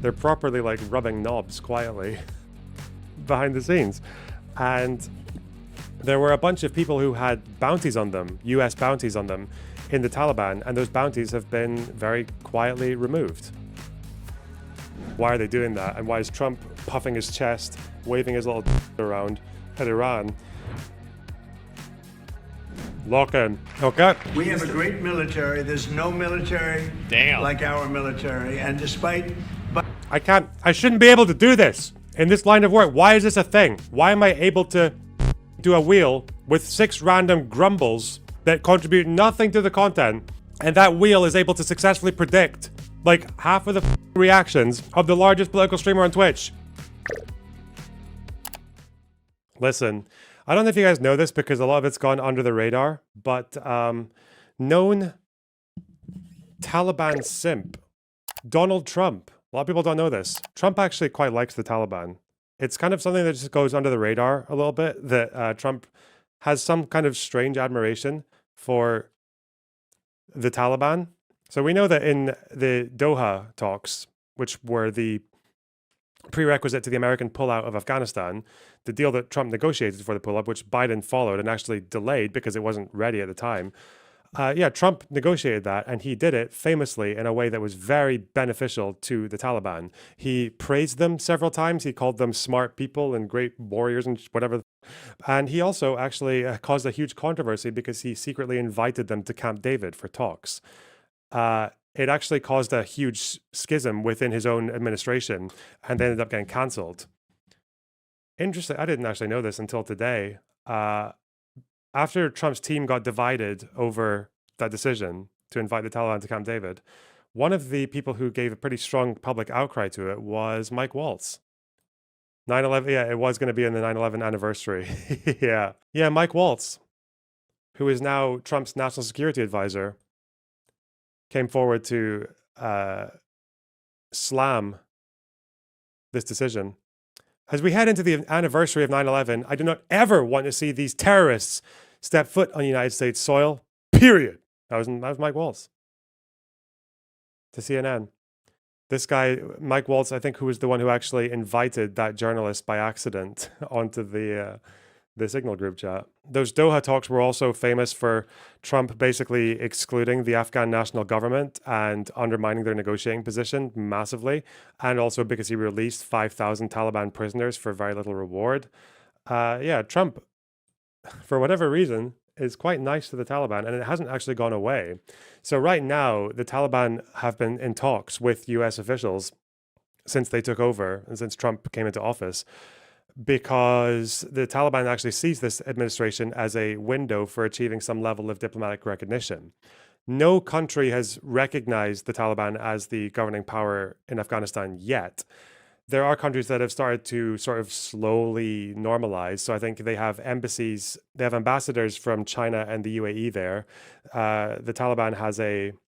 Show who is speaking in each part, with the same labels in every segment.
Speaker 1: They're properly like rubbing knobs quietly behind the scenes. And there were a bunch of people who had bounties on them, US bounties on them, in the Taliban, and those bounties have been very quietly removed. Why are they doing that? And why is Trump puffing his chest, waving his little around at Iran? Lock in. Okay.
Speaker 2: We have a great military. There's no military like our military. And despite...
Speaker 1: I shouldn't be able to do this in this line of work. Why is this a thing? Why am I able to do a wheel with 6 random grumbles that contribute nothing to the content, and that wheel is able to successfully predict like half of the reactions of the largest political streamer on Twitch? Listen, I don't know if you guys know this because a lot of it's gone under the radar, but known Taliban simp, Donald Trump. A lot of people don't know this. Trump actually quite likes the Taliban. It's kind of something that just goes under the radar a little bit, that Trump has some kind of strange admiration for the Taliban. So we know that in the Doha talks, which were the prerequisite to the American pullout of Afghanistan, the deal that Trump negotiated for the pullout, which Biden followed and actually delayed because it wasn't ready at the time. Trump negotiated that, and he did it famously in a way that was very beneficial to the Taliban. He praised them several times. He called them smart people and great warriors and whatever. And he also actually caused a huge controversy because he secretly invited them to Camp David for talks. It actually caused a huge schism within his own administration, and they ended up getting cancelled. Interesting. I didn't actually know this until today. After Trump's team got divided over that decision to invite the Taliban to Camp David, one of the people who gave a pretty strong public outcry to it was Mike Waltz. 9/11, yeah, it was going to be in the 9/11 anniversary. Yeah, Mike Waltz, who is now Trump's national security advisor, came forward to slam this decision. As we head into the anniversary of 9/11, I do not ever want to see these terrorists step foot on United States soil, period. That was Mike Waltz to CNN. This guy, Mike Waltz, I think, who was the one who actually invited that journalist by accident onto the Signal group chat. Those Doha talks were also famous for Trump basically excluding the Afghan national government and undermining their negotiating position massively, and also because he released 5,000 Taliban prisoners for very little reward. Trump, for whatever reason, is quite nice to the Taliban, and it hasn't actually gone away. So right now, the Taliban have been in talks with US officials since they took over and since Trump came into office, because the Taliban actually sees this administration as a window for achieving some level of diplomatic recognition. No country has recognized the Taliban as the governing power in Afghanistan yet. There are countries that have started to sort of slowly normalize. So I think they have embassies, they have ambassadors from China and the UAE there. The Taliban has there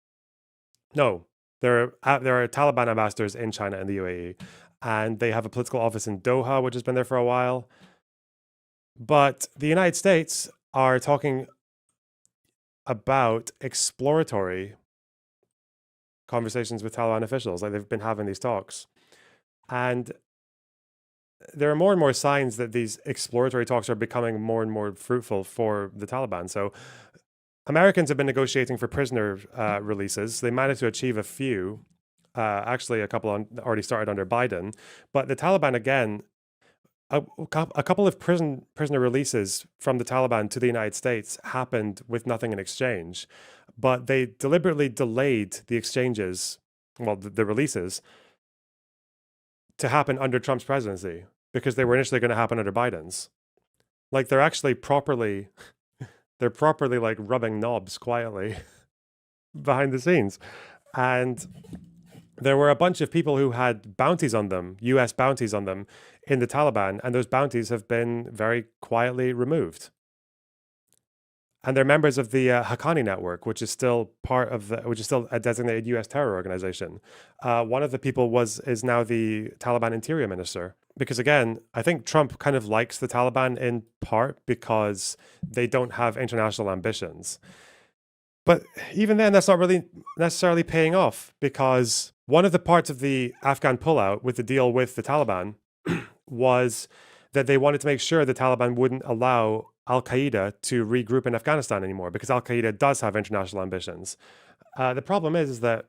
Speaker 1: are Taliban ambassadors in China and the UAE. And they have a political office in Doha, which has been there for a while. But the United States are talking about exploratory conversations with Taliban officials. Like, they've been having these talks. And there are more and more signs that these exploratory talks are becoming more and more fruitful for the Taliban. So Americans have been negotiating for prisoner releases. They managed to achieve a few. Actually, a couple already started under Biden. But the Taliban, again, a couple of prisoner releases from the Taliban to the United States happened with nothing in exchange. But they deliberately delayed the exchanges, the releases, to happen under Trump's presidency, because they were initially going to happen under Biden's. Like, they're actually properly like rubbing knobs quietly behind the scenes. And there were a bunch of people who had bounties on them, US bounties on them, in the Taliban, and those bounties have been very quietly removed. And they're members of the Haqqani network, which is still a designated US terror organization. One of the people is now the Taliban interior minister. Because again, I think Trump kind of likes the Taliban in part because they don't have international ambitions. But even then, that's not really necessarily paying off, because One of the parts of the Afghan pullout with the deal with the Taliban was that they wanted to make sure the Taliban wouldn't allow Al Qaeda to regroup in Afghanistan anymore, because Al Qaeda does have international ambitions. The problem is that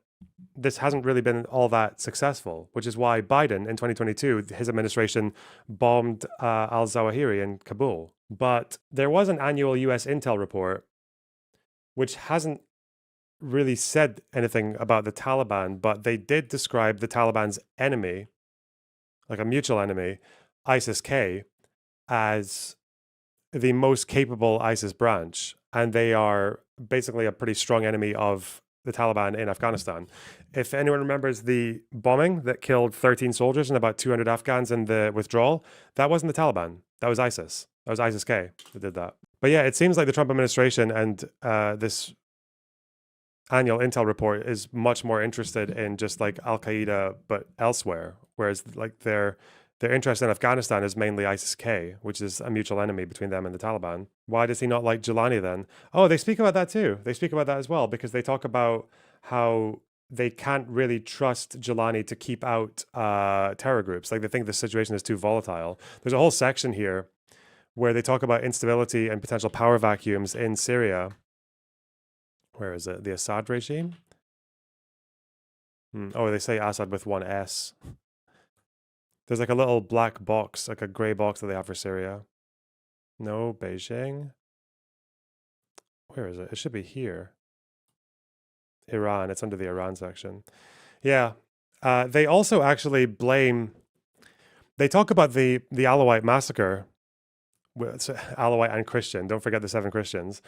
Speaker 1: this hasn't really been all that successful, which is why Biden in 2022, his administration bombed al Zawahiri in Kabul. But there was an annual US intel report which hasn't really said anything about the Taliban, but they did describe the Taliban's enemy, like a mutual enemy, ISIS-K, as the most capable ISIS branch. And they are basically a pretty strong enemy of the Taliban in Afghanistan. If anyone remembers the bombing that killed 13 soldiers and about 200 Afghans in the withdrawal, that wasn't the Taliban. That was ISIS. That was ISIS-K that did that. But yeah, it seems like the Trump administration and this annual intel report is much more interested in just like Al Qaeda, but elsewhere. Whereas like their interest in Afghanistan is mainly ISIS-K, which is a mutual enemy between them and the Taliban. Why does he not like Jelani then? Oh, they speak about that too. They speak about that as well, because they talk about how they can't really trust Jelani to keep out terror groups. Like they think the situation is too volatile. There's a whole section here where they talk about instability and potential power vacuums in Syria. Where is it? The Assad regime? Oh, they say Assad with one S. There's like a little black box, like a gray box that they have for Syria. No, Beijing. Where is it? It should be here. Iran. It's under the Iran section. Yeah. They also actually blame... They talk about the Alawite massacre. It's Alawite and Christian. Don't forget the 7 Christians.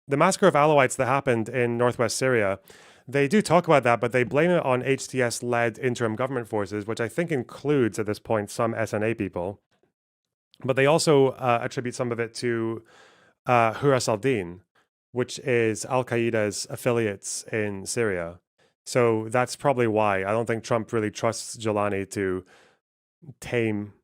Speaker 1: The massacre of Alawites that happened in northwest Syria, they do talk about that, but they blame it on HTS-led interim government forces, which I think includes, at this point, some SNA people. But they also attribute some of it to Huras al-Din, which is Al-Qaeda's affiliates in Syria. So that's probably why. I don't think Trump really trusts Jelani to tame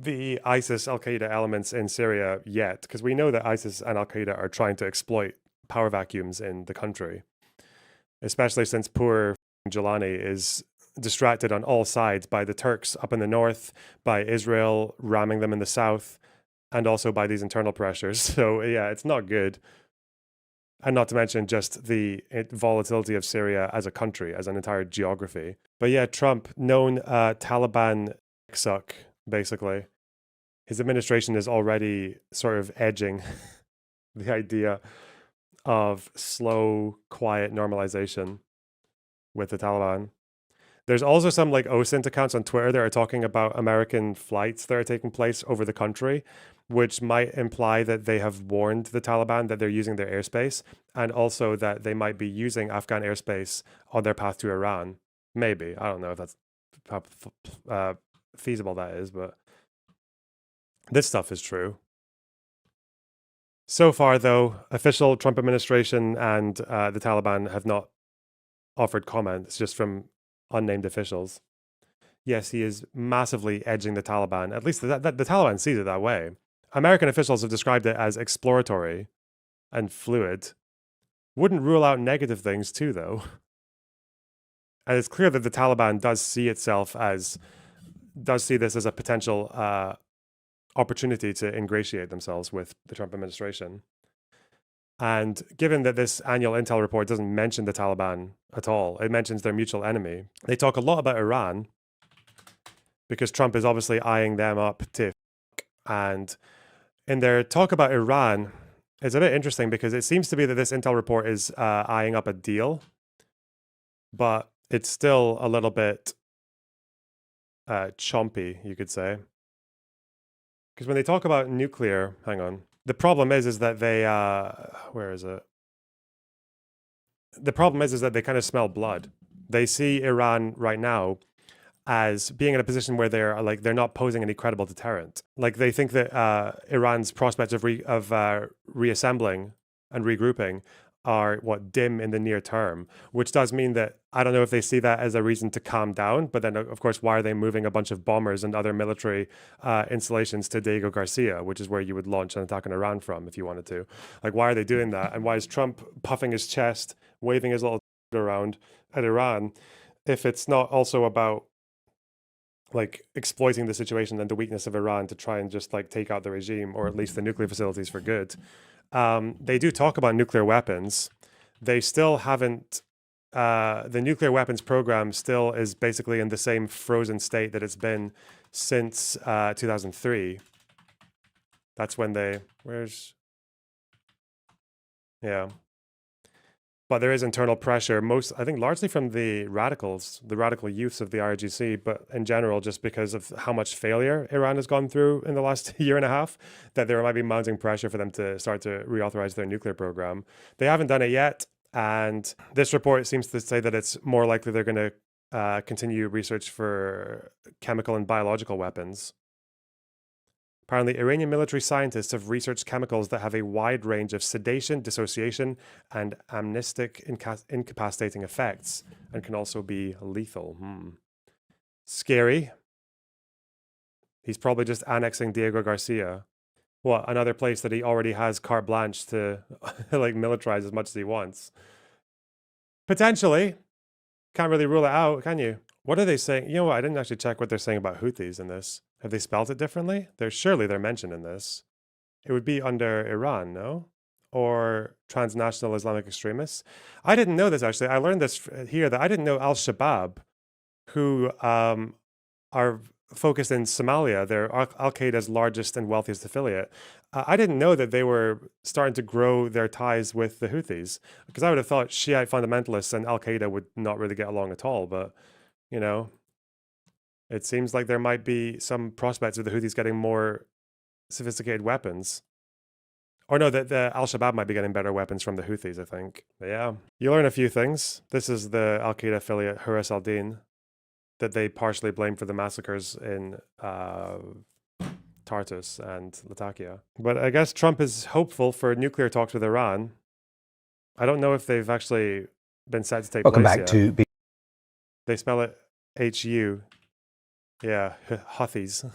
Speaker 1: the ISIS Al-Qaeda elements in Syria yet, because we know that ISIS and Al-Qaeda are trying to exploit power vacuums in the country, especially since poor Jelani is distracted on all sides by the Turks up in the north, by Israel ramming them in the south, and also by these internal pressures. So yeah, it's not good. And not to mention just the volatility of Syria as a country, as an entire geography. But yeah, Trump, known Taliban suck, basically. His administration is already sort of edging the idea of slow, quiet normalization with the Taliban. There's also some like OSINT accounts on Twitter that are talking about American flights that are taking place over the country, which might imply that they have warned the Taliban that they're using their airspace, and also that they might be using Afghan airspace on their path to Iran. Maybe. I don't know if that's how feasible that is, but this stuff is true. So far, though, official Trump administration and the Taliban have not offered comment. It's just from unnamed officials. Yes, he is massively edging the Taliban. At least the Taliban sees it that way. American officials have described it as exploratory and fluid. Wouldn't rule out negative things too, though. And it's clear that the Taliban does see this as a potential opportunity to ingratiate themselves with the Trump administration. And given that this annual intel report doesn't mention the Taliban at all, it mentions their mutual enemy. They talk a lot about Iran because Trump is obviously eyeing them up too. And in their talk about Iran, it's a bit interesting because it seems to be that this intel report is eyeing up a deal, but it's still a little bit chompy, you could say. Because when they talk about nuclear, hang on. The problem is that they, where is it? The problem is that they kind of smell blood. They see Iran right now as being in a position where they're not posing any credible deterrent. Like they think that Iran's prospects of reassembling and regrouping are dim in the near term, which does mean that I don't know if they see that as a reason to calm down. But then, of course, why are they moving a bunch of bombers and other military installations to Diego Garcia, which is where you would launch an attack on Iran from if you wanted to? Like, why are they doing that? And why is Trump puffing his chest, waving his little around at Iran if it's not also about like exploiting the situation and the weakness of Iran to try and just like take out the regime or at least the nuclear facilities for good. They do talk about nuclear weapons. They still haven't. The nuclear weapons program still is basically in the same frozen state that it's been since 2003. That's when they. Yeah. But there is internal pressure, I think largely from the radicals, the radical youths of the IRGC, but in general, just because of how much failure Iran has gone through in the last year and a half, that there might be mounting pressure for them to start to reauthorize their nuclear program. They haven't done it yet, and this report seems to say that it's more likely they're going to continue research for chemical and biological weapons. Apparently, Iranian military scientists have researched chemicals that have a wide range of sedation, dissociation, and amnestic incapacitating effects, and can also be lethal. Scary. He's probably just annexing Diego Garcia. What, another place that he already has carte blanche to like militarize as much as he wants. Potentially. Can't really rule it out, can you? What are they saying? You know what? I didn't actually check what they're saying about Houthis in this. Have they spelled it differently? Surely they're mentioned in this. It would be under Iran, no? Or transnational Islamic extremists. I didn't know this actually. I learned this here that I didn't know Al-Shabaab, who are focused in Somalia. They're Al-Qaeda's largest and wealthiest affiliate. I didn't know that they were starting to grow their ties with the Houthis, because I would have thought Shiite fundamentalists and Al-Qaeda would not really get along at all. But, you know, it seems like there might be some prospects of the Houthis getting more sophisticated weapons. Or no, the Al-Shabaab might be getting better weapons from the Houthis, I think. But yeah, you learn a few things. This is the Al-Qaeda affiliate, Huras al-Din, that they partially blame for the massacres in Tartus and Latakia. But I guess Trump is hopeful for nuclear talks with Iran. I don't know if they've actually been set to take place yet.
Speaker 3: Welcome back to...
Speaker 1: They spell it H-U. Yeah, Houthis.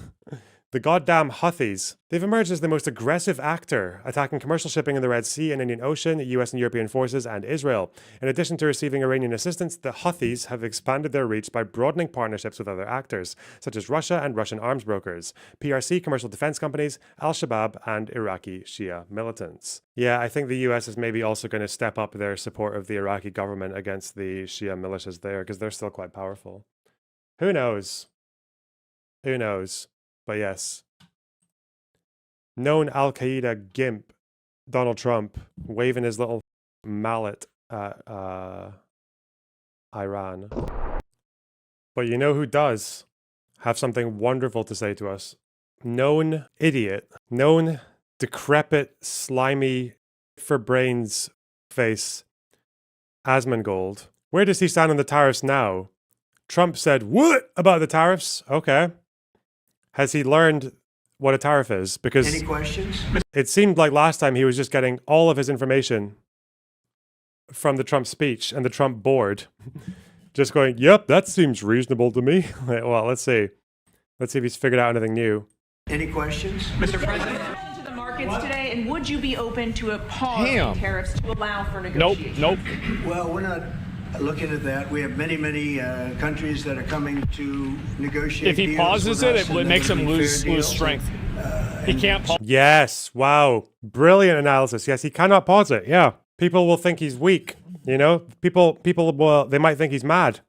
Speaker 1: The goddamn Houthis. They've emerged as the most aggressive actor, attacking commercial shipping in the Red Sea and Indian Ocean, US and European forces, and Israel. In addition to receiving Iranian assistance, the Houthis have expanded their reach by broadening partnerships with other actors, such as Russia and Russian arms brokers, PRC commercial defense companies, Al-Shabaab, and Iraqi Shia militants. Yeah, I think the US is maybe also going to step up their support of the Iraqi government against the Shia militias there, because they're still quite powerful. Who knows? Who knows? But yes, known Al-Qaeda gimp Donald Trump waving his little mallet at Iran. But you know who does have something wonderful to say to us? Known idiot, known decrepit, slimy, for brains face, Asmongold. Where does he stand on the tariffs now? Trump said, "What about the tariffs?" Okay. Has he learned what a tariff is? Because
Speaker 2: any questions?
Speaker 1: It seemed like last time he was just getting all of his information from the Trump speech and the Trump board. Just going, yep, that seems reasonable to me. Well, let's see. Let's see if he's figured out anything new.
Speaker 2: Any questions?
Speaker 4: Mr. President. To the markets today, and would you be open to a pause in tariffs to allow for negotiation?
Speaker 5: Nope.
Speaker 2: Well, we're not looking at that. We have many countries that are coming to negotiate.
Speaker 5: If he pauses it makes him lose strength. He can't pause.
Speaker 1: Yes. Wow. Brilliant analysis. Yes, he cannot pause it. Yeah. People will think he's weak. You know, people will, they might think he's mad.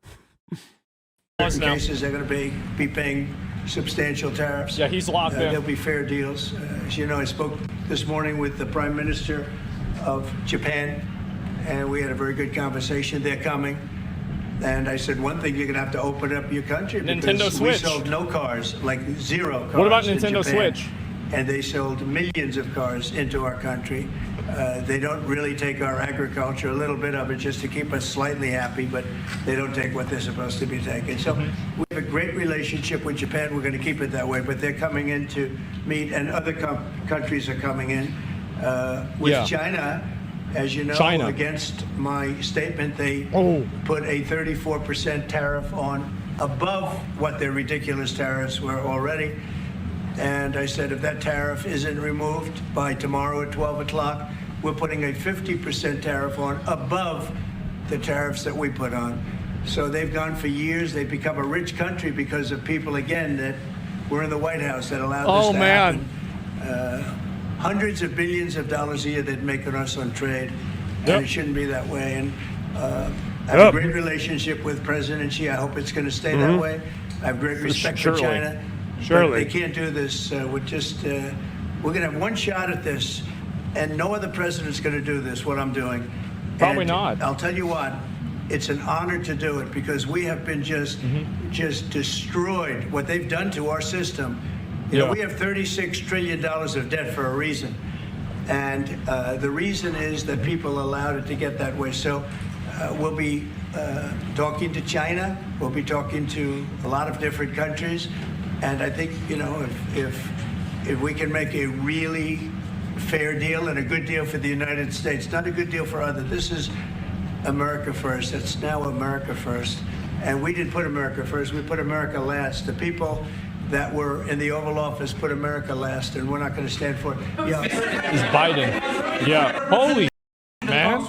Speaker 2: In cases, they're going to be paying substantial tariffs.
Speaker 5: Yeah, he's locked in.
Speaker 2: There'll be fair deals. As you know, I spoke this morning with the Prime Minister of Japan, and we had a very good conversation. They're coming. And I said, one thing, you're going to have to open up your country.
Speaker 5: Nintendo
Speaker 2: because
Speaker 5: Switch.
Speaker 2: We sold no cars, like zero cars.
Speaker 5: What about
Speaker 2: in
Speaker 5: Nintendo
Speaker 2: Japan.
Speaker 5: Switch?
Speaker 2: And they sold millions of cars into our country. They don't really take our agriculture, a little bit of it just to keep us slightly happy, but they don't take what they're supposed to be taking. So we have a great relationship with Japan. We're going to keep it that way, but they're coming in to meet, and other countries are coming in. With China, as you know, against my statement, they put a 34% tariff on above what their ridiculous tariffs were already. And I said, if that tariff isn't removed by tomorrow at 12 o'clock, we're putting a 50% tariff on above the tariffs that we put on. So they've gone for years. They've become a rich country because of people, again, that were in the White House that allowed this to happen. Hundreds of billions of dollars a year they'd make on us on trade. And it shouldn't be that way. And I have a great relationship with President Xi. I hope it's going to stay that way. I have great respect for China.
Speaker 1: Surely.
Speaker 2: But they can't do this. We're going to have one shot at this, and no other president's going to do this, what I'm doing.
Speaker 5: Probably not.
Speaker 2: I'll tell you what, it's an honor to do it because we have been just destroyed. What they've done to our system. You know, we have $36 trillion of debt for a reason. And the reason is that people allowed it to get that way. So we'll be talking to China. We'll be talking to a lot of different countries. And I think, you know, if we can make a really fair deal and a good deal for the United States, not a good deal for others. This is America first. It's now America first. And we didn't put America first. We put America last. The people that were in the Oval Office put America last, and we're not going to stand for it.
Speaker 5: It's Biden. Yeah. Holy man.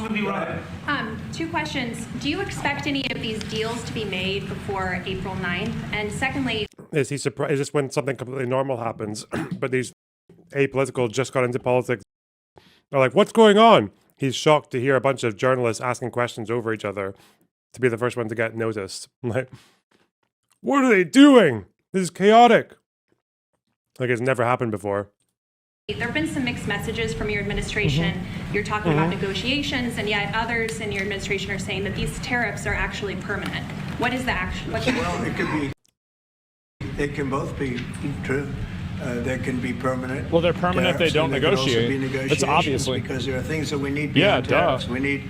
Speaker 3: Two questions. Do you expect any of these deals to be made before April 9th? And secondly,
Speaker 1: is he surprised? Is this when something completely normal happens? But these apolitical just got into politics. They're like, what's going on? He's shocked to hear a bunch of journalists asking questions over each other to be the first one to get noticed. Like, what are they doing? This is chaotic. Like it's never happened before.
Speaker 3: there have been some mixed messages from your administration. You're talking about negotiations, and yet others in your administration are saying that these tariffs are actually permanent. What is the action?
Speaker 2: Well, it could be. It can both be true. There can be permanent.
Speaker 5: Well, they're permanent if they don't negotiate. It's obviously
Speaker 2: because there are things that we need beyond tariffs. We need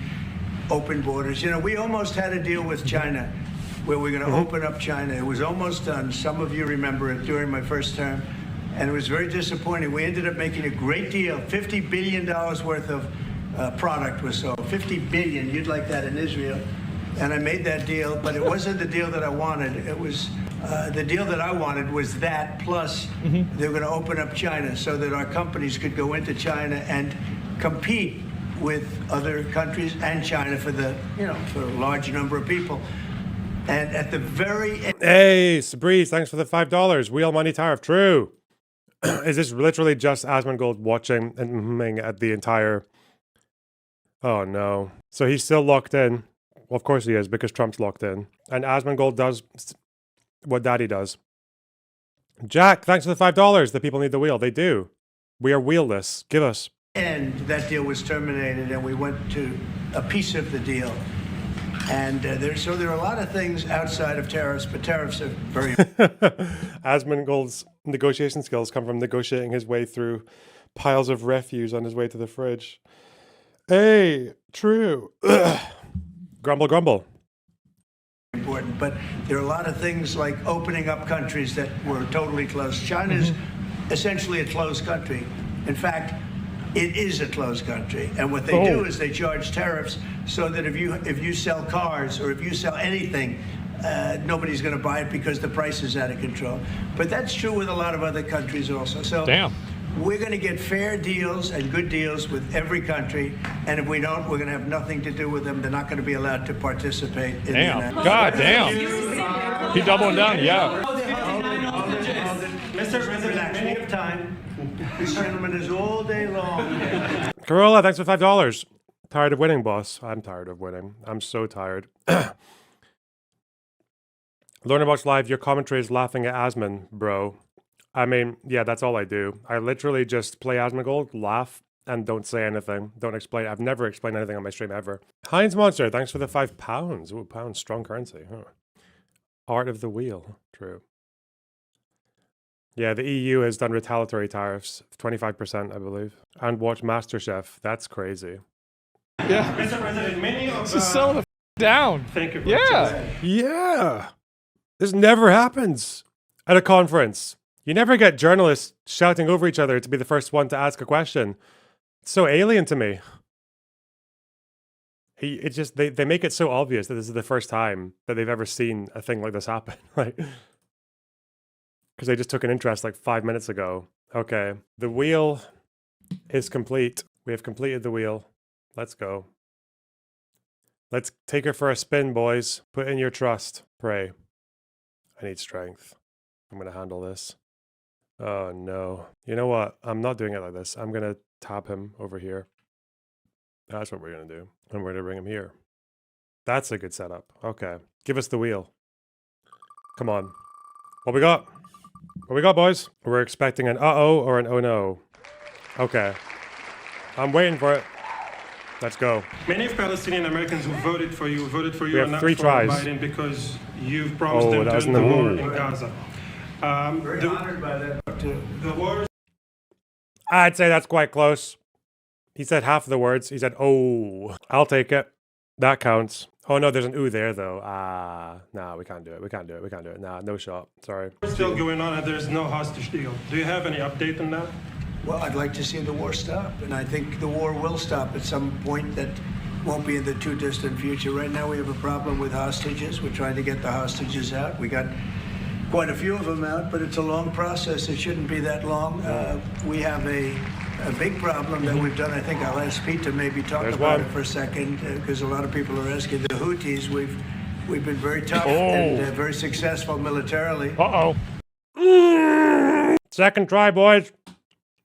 Speaker 2: open borders. You know, we almost had a deal with China where we're going to open up China. It was almost done. Some of you remember it during my first term, and it was very disappointing. We ended up making a great deal. $50 billion worth of product was sold. $50 billion. You'd like that in Israel. And I made that deal, but it wasn't the deal that I wanted. It was the deal that I wanted was that plus they were going to open up China so that our companies could go into China and compete with other countries and China for the, you know, for a large number of people. And at the very end.
Speaker 1: Hey, Sabreeze, thanks for the $5. Wheel money tariff. True. Is this literally just Asmongold watching and mmming at the entire... Oh, no. So he's still locked in. Well, of course he is, because Trump's locked in. And Asmongold does what Daddy does. Jack, thanks for the $5. The people need the wheel. They do. We are wheelless. Give us.
Speaker 2: And that deal was terminated, and we went to a piece of the deal. And there are a lot of things outside of tariffs, but tariffs are very...
Speaker 1: Asmongold's negotiation skills come from negotiating his way through piles of refuse on his way to the fridge. Hey, true. Grumble, grumble.
Speaker 2: Important, but there are a lot of things like opening up countries that were totally closed. China's essentially a closed country. In fact, it is a closed country, and what they do is they charge tariffs so that if you sell cars or if you sell anything, nobody's going to buy it because the price is out of control. But that's true with a lot of other countries also. So we're going to get fair deals and good deals with every country, and if we don't, we're going to have nothing to do with them. They're not going to be allowed to participate in the United States.
Speaker 5: God damn. He doubling down, yeah.
Speaker 2: Mr. President, relax. We have time. This gentleman is all day long.
Speaker 1: Corolla, thanks for $5. Tired of winning, boss. I'm tired of winning. I'm so tired. Lonerbox Live, your commentary is laughing at Asmon, bro. I mean, yeah, that's all I do. I literally just play Asmongold, laugh, and don't say anything. Don't explain. I've never explained anything on my stream ever. Heinz Monster, thanks for the £5. Ooh, pounds, strong currency. Huh. Art of the wheel. True. Yeah, the EU has done retaliatory tariffs, 25%, I believe. And watch MasterChef. That's crazy.
Speaker 5: Yeah.
Speaker 2: Mr. President, many of
Speaker 5: Just settle the down.
Speaker 2: Thank you.
Speaker 1: Yeah. This never happens at a conference. You never get journalists shouting over each other to be the first one to ask a question. It's so alien to me. They make it so obvious that this is the first time that they've ever seen a thing like this happen. Like, because they just took an interest like 5 minutes ago. Okay, the wheel is complete. We have completed the wheel. Let's go. Let's take her for a spin, boys. Put in your trust. Pray. I need strength. I'm going to handle this. Oh, no. You know what? I'm not doing it like this. I'm going to tap him over here. That's what we're going to do. And we're going to bring him here. That's a good setup. Okay. Give us the wheel. Come on. What we got? What we got, boys? We're expecting an uh-oh or an oh no. Okay. I'm waiting for it. Let's go.
Speaker 6: Many of Palestinian Americans who voted for you
Speaker 1: We have
Speaker 6: and not
Speaker 1: 3
Speaker 6: for
Speaker 1: tries.
Speaker 6: Biden because you've promised
Speaker 1: Oh,
Speaker 6: them
Speaker 1: that
Speaker 6: to
Speaker 1: was
Speaker 6: end
Speaker 1: in
Speaker 6: the
Speaker 1: the
Speaker 6: war
Speaker 1: mood.
Speaker 6: in Gaza.
Speaker 2: Very honored by that.
Speaker 6: The war
Speaker 1: I'd say that's quite close. He said half of the words. He said, oh. I'll take it. That counts. Oh, no, there's an ooh there, though. No, we can't do it. We can't do it. We can't do it. Nah, no shot. Sorry.
Speaker 6: is still going on and there's no hostage deal. Do you have any update on that?
Speaker 2: Well, I'd like to see the war stop, and I think the war will stop at some point that won't be in the too distant future. Right now, we have a problem with hostages. We're trying to get the hostages out. We got quite a few of them out, but it's a long process. It shouldn't be that long. We have a big problem that we've done. I think I'll ask Pete to maybe talk
Speaker 1: There's
Speaker 2: about
Speaker 1: one.
Speaker 2: it for a second, because a lot of people are asking. The Houthis, we've been very tough
Speaker 1: Oh.
Speaker 2: and very successful militarily.
Speaker 5: Uh-oh.
Speaker 1: Second try, boys.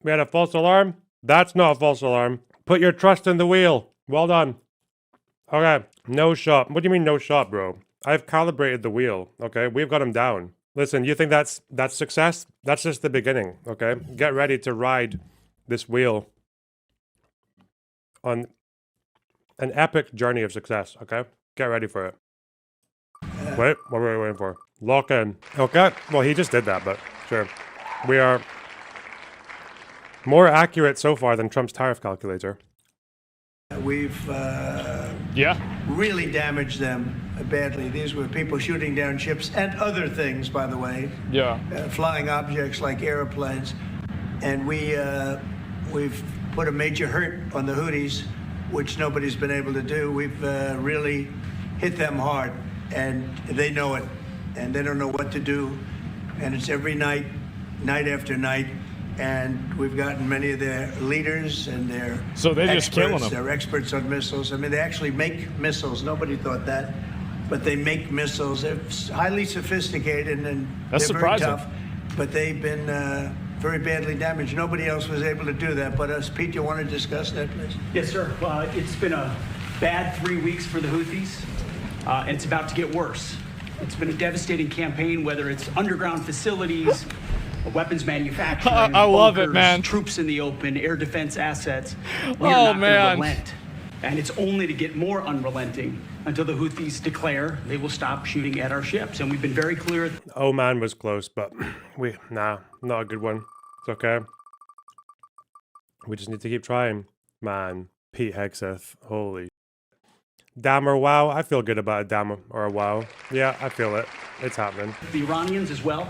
Speaker 1: We had a false alarm. That's not a false alarm. Put your trust in the wheel. Well done. Okay. No shot. What do you mean no shot, bro? I've calibrated the wheel. Okay. We've got him down. Listen, you think that's success? That's just the beginning. Okay. Get ready to ride this wheel on an epic journey of success. Okay. Get ready for it. Wait. What were we waiting for? Lock in. Okay. Well, he just did that, but sure. We are more accurate so far than Trump's tariff calculator.
Speaker 2: We've
Speaker 5: Yeah.
Speaker 2: really damaged them badly. These were people shooting down ships and other things, by the way,
Speaker 5: Yeah.
Speaker 2: flying objects like airplanes. And we've put a major hurt on the Houthis, which nobody's been able to do. We've really hit them hard, and they know it, and they don't know what to do. And it's every night, night after night. And we've gotten many of their leaders and their
Speaker 5: So they're just killing them.
Speaker 2: They're experts on missiles. I mean, they actually make missiles. Nobody thought that, but they make missiles. They're highly sophisticated and
Speaker 5: That's
Speaker 2: they're
Speaker 5: surprising.
Speaker 2: very tough. But they've been very badly damaged. Nobody else was able to do that but us. Pete, you want to discuss that, please?
Speaker 7: Yes, sir. It's been a bad 3 weeks for the Houthis, and it's about to get worse. It's been a devastating campaign, whether it's underground facilities, weapons manufacturing,
Speaker 5: I love it,
Speaker 7: bunkers,
Speaker 5: man.
Speaker 7: troops in the open, air defense assets. We
Speaker 5: Oh,
Speaker 7: are not going
Speaker 5: man.
Speaker 7: to relent. And it's only to get more unrelenting until the Houthis declare they will stop shooting at our ships. And we've been very clear.
Speaker 1: Oh man was close, but not a good one. It's okay. We just need to keep trying. Man, Pete Hegseth, holy. Damn or wow, I feel good about a damn or a wow. Yeah, I feel it. It's happening.
Speaker 7: The Iranians as well,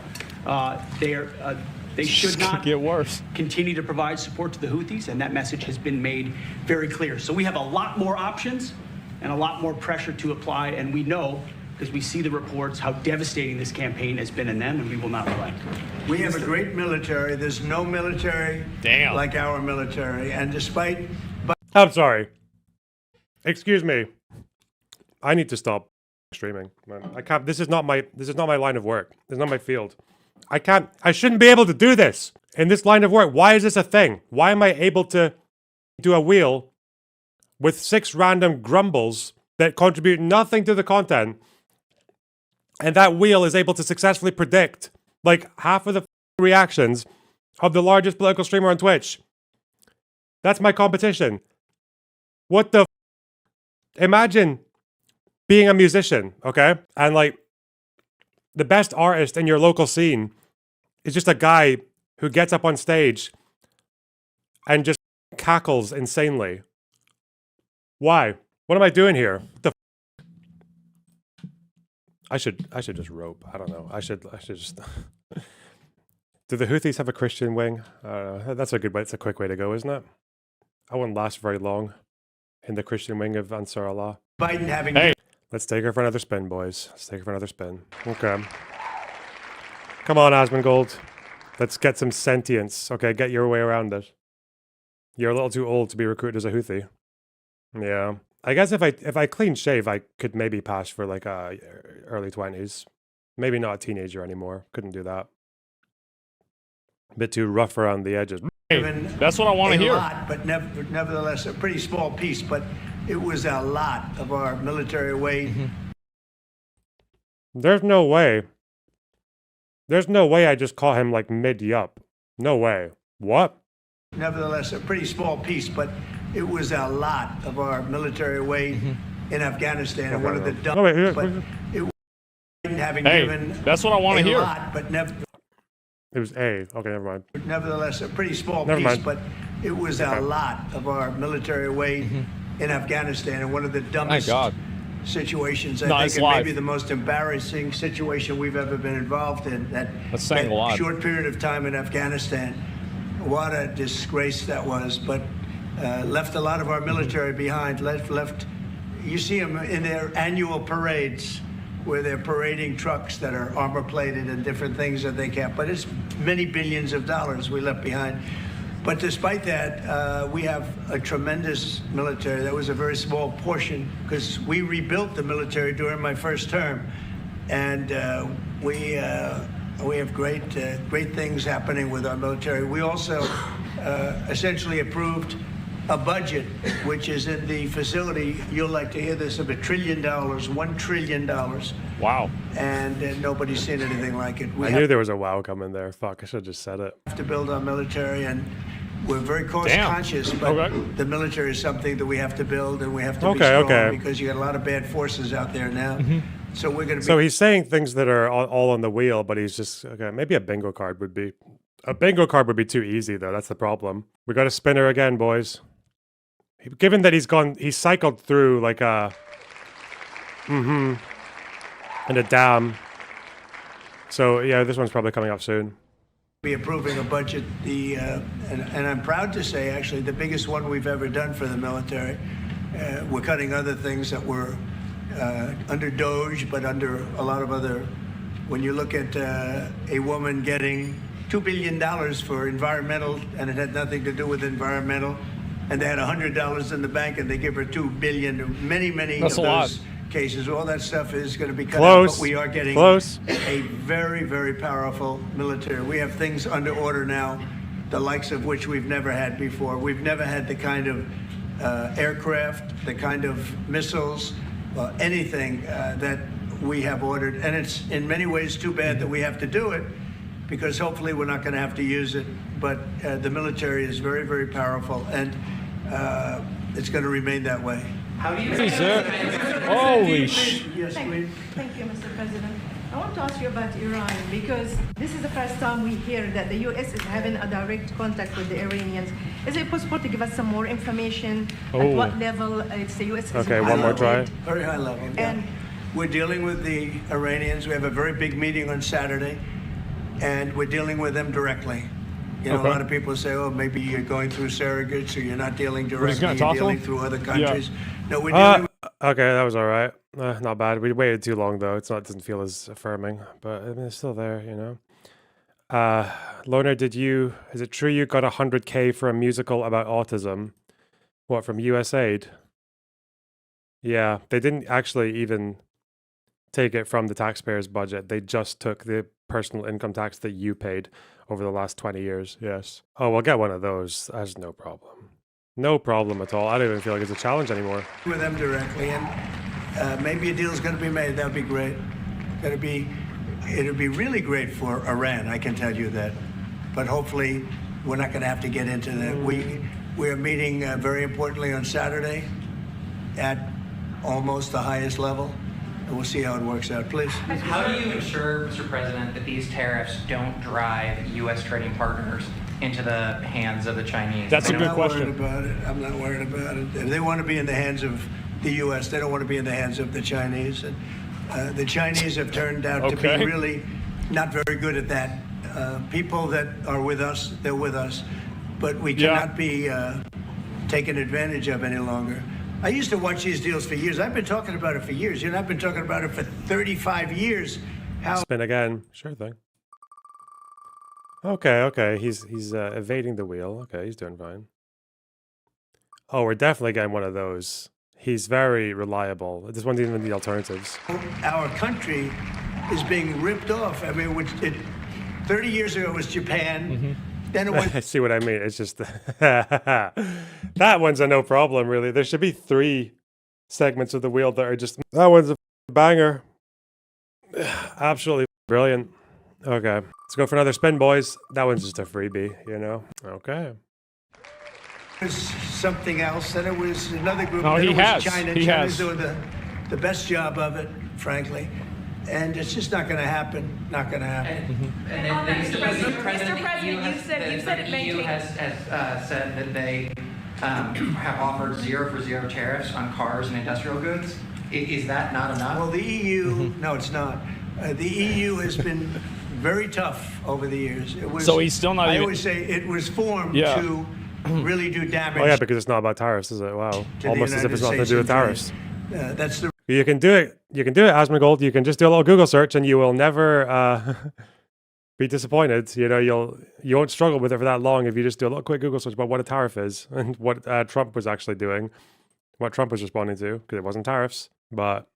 Speaker 7: they should not
Speaker 5: Get worse.
Speaker 7: continue to provide support to the Houthis, and that message has been made very clear. So we have a lot more options and a lot more pressure to apply, and we know, because we see the reports, how devastating this campaign has been in them, and we will not relent.
Speaker 2: We have a great military. There's no military
Speaker 5: Damn.
Speaker 2: like our military. And despite
Speaker 1: I'm sorry. Excuse me. I need to stop streaming. Man, I can't. This is not my line of work. This is not my field. I shouldn't be able to do this in this line of work. Why is this a thing? Why am I able to do a wheel with 6 random grumbles that contribute nothing to the content? And that wheel is able to successfully predict like half of the reactions of the largest political streamer on Twitch. That's my competition. What the Imagine being a musician, okay? And like the best artist in your local scene is just a guy who gets up on stage and just cackles insanely. Why? What am I doing here? What the I should just rope. I don't know. I should just Do the Houthis have a Christian wing? That's a good way. It's a quick way to go, isn't it? I wouldn't last very long in the Christian wing of Ansar Allah.
Speaker 2: Biden having
Speaker 5: Hey.
Speaker 1: Let's take her for another spin, boys. Let's take her for another spin. Okay. Come on, Asmongold. Let's get some sentience. Okay, get your way around it. You're a little too old to be recruited as a Houthi. Yeah. I guess if I clean shave, I could maybe pass for like early 20s. Maybe not a teenager anymore. Couldn't do that. A bit too rough around the edges.
Speaker 5: Hey, that's what I want to hear.
Speaker 2: A lot, but nevertheless, a pretty small piece. But it was a lot of our military weight.
Speaker 1: There's no way. There's no way I just call him like mid-yup. No way. What?
Speaker 2: Nevertheless, a pretty small piece, but it was a lot of our military weight in Afghanistan. And one of the dumbest, but it was having given
Speaker 5: that's what I want to hear.
Speaker 2: A lot, but never.
Speaker 1: It was A. Okay, never mind.
Speaker 2: Nevertheless, a pretty small piece, but it was a lot of our military weight in Afghanistan. And one of the dumbest situations, I think, and maybe the most embarrassing situation we've ever been involved in. That short period of time in Afghanistan. What a disgrace that was, but left a lot of our military behind. Left. You see them in their annual parades, where they're parading trucks that are armor plated and different things that they can't. But it's many billions of dollars we left behind. But despite that, we have a tremendous military. That was a very small portion because we rebuilt the military during my first term, and we have great things happening with our military. We also essentially approved a budget, which is in the facility, you'll like to hear this, of $1 trillion, $1 trillion.
Speaker 5: Wow.
Speaker 2: And nobody's seen anything like it.
Speaker 1: I knew there was a wow coming there. Fuck, I should have just said it.
Speaker 2: We have to build our military, and we're very cost conscious, but the military is something that we have to build, and we have to be strong because you got a lot of bad forces out there now. So we're going to be...
Speaker 1: So he's saying things that are all on the wheel, but he's just, maybe a bingo card would be... A bingo card would be too easy, though. That's the problem. We got a spinner again, boys. Given that he's cycled through like a... and a dam. So, yeah, this one's probably coming up soon.
Speaker 2: Be approving a budget, and I'm proud to say, actually, the biggest one we've ever done for the military. We're cutting other things that were under Doge, but under a lot of other... When you look at a woman getting $2 billion for environmental, and it had nothing to do with environmental, and they had $100 in the bank, and they give her $2 billion. Many of those cases, all that stuff is going to be cut out, but we are getting a very, very powerful military. We have things under order now, the likes of which we've never had before. We've never had the kind of aircraft, the kind of missiles, anything that we have ordered. And it's in many ways too bad that we have to do it, because hopefully we're not going to have to use it. But the military is very, very powerful, and it's going to remain that way.
Speaker 5: How do you... Holy sh...
Speaker 2: Yes, please.
Speaker 8: Thank you, Mr. President. I want to ask you about Iran, because this is the first time we hear that the U.S. is having a direct contact with the Iranians. Is it possible to give us some more information? At what level it's the U.S. is
Speaker 1: one more try.
Speaker 2: Very high level. And we're dealing with the Iranians. We have a very big meeting on Saturday, and we're dealing with them directly. You know, a lot of people say, oh, maybe you're going through surrogates, or you're not dealing directly, you're dealing through other countries. No, we're dealing with...
Speaker 1: Okay, that was all right. Not bad. We waited too long, though. It doesn't feel as affirming, but I mean, it's still there, you know. Loner, is it true you got $100K for a musical about autism? What, from USAID? Yeah, they didn't actually even take it from the taxpayers' budget. They just took the personal income tax that you paid over the last 20 years. Yes. Oh, we'll get one of those. That's no problem. No problem at all. I don't even feel like it's a challenge anymore.
Speaker 2: With them directly, and maybe a deal's going to be made. That'd be great. It'd be really great for Iran, I can tell you that. But hopefully, we're not going to have to get into that. We are meeting very importantly on Saturday at almost the highest level. And we'll see how it works out. Please.
Speaker 9: How do you ensure, Mr. President, that these tariffs don't drive U.S. trading partners into the hands of the Chinese?
Speaker 5: That's a good question.
Speaker 2: I'm not worried about it. If they want to be in the hands of the U.S., they don't want to be in the hands of the Chinese. And the Chinese have turned out to be really not very good at that. People that are with us, they're with us. But we cannot be taken advantage of any longer. I used to watch these deals for years. I've been talking about it for years. You know, I've been talking about it for 35 years.
Speaker 1: Spin again. Sure thing. Okay. He's evading the wheel. Okay, he's doing fine. Oh, we're definitely getting one of those. He's very reliable. This one's even the alternatives.
Speaker 2: Our country is being ripped off. I mean, 30 years ago it was Japan. Then it was.
Speaker 1: I see what I mean. It's just that one's a no problem, really. There should be 3 segments of the wheel that are just. That one's a banger. Absolutely brilliant. Okay, let's go for another spin, boys. That one's just a freebie, you know? Okay.
Speaker 2: Was something else, then it was another group.
Speaker 5: No,
Speaker 2: then
Speaker 5: he
Speaker 2: it was
Speaker 5: has.
Speaker 2: China.
Speaker 5: He
Speaker 2: China's
Speaker 5: has.
Speaker 2: doing the best job of it, frankly. And it's just not going to happen. Not going to happen.
Speaker 9: And then
Speaker 4: Mr. President,
Speaker 9: the
Speaker 4: Mr. President, you said it
Speaker 9: the
Speaker 4: may
Speaker 9: EU
Speaker 4: take-
Speaker 9: has said that they have offered 0 for 0 tariffs on cars and industrial goods. Is that not enough?
Speaker 2: Well, the EU, no, it's not. The EU has been very tough over the years. It was,
Speaker 5: So he's still not
Speaker 2: I
Speaker 5: even-
Speaker 2: always say it was formed
Speaker 5: Yeah.
Speaker 2: to really do damage.
Speaker 1: Oh yeah, because it's not about tariffs, is it? Wow.
Speaker 2: to the
Speaker 1: Almost as if
Speaker 2: United
Speaker 1: it's nothing to do with
Speaker 2: States
Speaker 1: tariffs.
Speaker 2: and trade. That's the
Speaker 1: You can do it. You can do it, Asmongold. You can just do a little Google search, and you will never be disappointed. You know, you won't struggle with it for that long if you just do a little quick Google search about what a tariff is and what Trump was actually doing, what Trump was responding to, because it wasn't tariffs. But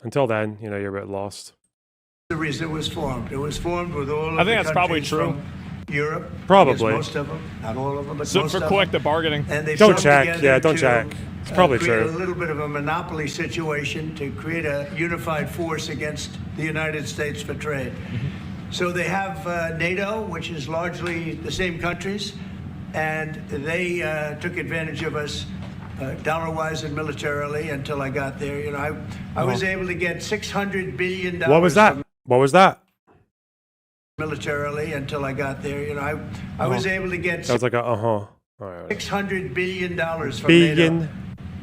Speaker 1: until then, you know, you're a bit lost.
Speaker 2: the reason it was formed. It was formed with all of
Speaker 5: I think
Speaker 2: the
Speaker 5: that's probably
Speaker 2: countries
Speaker 5: true.
Speaker 2: from Europe.
Speaker 1: Probably.
Speaker 2: I guess most of them, not all of them, but
Speaker 5: So
Speaker 2: most
Speaker 5: for
Speaker 2: of them.
Speaker 5: collective bargaining.
Speaker 2: And they've
Speaker 1: Don't
Speaker 2: come
Speaker 1: check.
Speaker 2: together
Speaker 1: Yeah, don't
Speaker 2: to,
Speaker 1: check. It's probably
Speaker 2: create
Speaker 1: true.
Speaker 2: a little bit of a monopoly situation to create a unified force against the United States for trade. So they have NATO, which is largely the same countries, and they took advantage of us dollar-wise and militarily until I got there. You know, I was able to get $600 billion.
Speaker 1: What was that? What was that?
Speaker 2: Militarily until I got there. You know, I was able to get
Speaker 1: That was like a All right.
Speaker 2: $600 billion from
Speaker 1: Billion.
Speaker 2: NATO,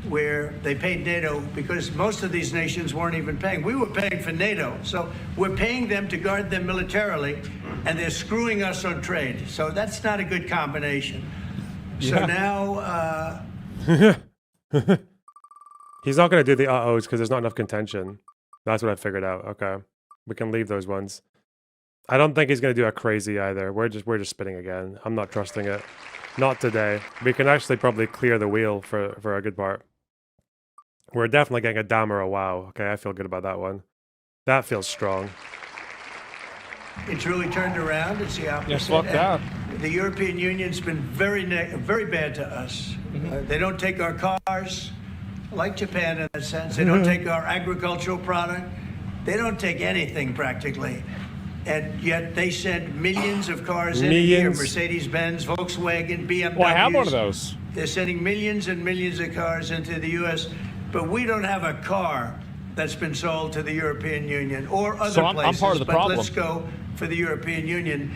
Speaker 2: where they paid NATO because most of these nations weren't even paying. We were paying for NATO, so we're paying them to guard them militarily, and they're screwing us on trade. So that's not a good combination. So
Speaker 5: Yeah.
Speaker 2: now,
Speaker 1: He's not going to do the uh-ohs because there's not enough contention. That's what I figured out. Okay. We can leave those ones. I don't think he's going to do a crazy either. We're just spinning again. I'm not trusting it. Not today. We can actually probably clear the wheel for a good part. We're definitely getting a damn or a wow. Okay, I feel good about that one. That feels strong.
Speaker 2: it's really turned around. It's the opposite.
Speaker 5: Yeah, fuck that.
Speaker 2: And the European Union's been very bad to us. They don't take our cars, like Japan in that sense. They don't take our agricultural product. They don't take anything practically. And yet they send millions of cars in a year.
Speaker 1: Millions.
Speaker 2: Mercedes-Benz, Volkswagen, BMW.
Speaker 5: Well, I have one of those.
Speaker 2: They're sending millions and millions of cars into the U.S., but we don't have a car that's been sold to the European Union or other
Speaker 5: So I'm
Speaker 2: places.
Speaker 5: part of the
Speaker 2: but
Speaker 5: problem.
Speaker 2: let's go for the European Union,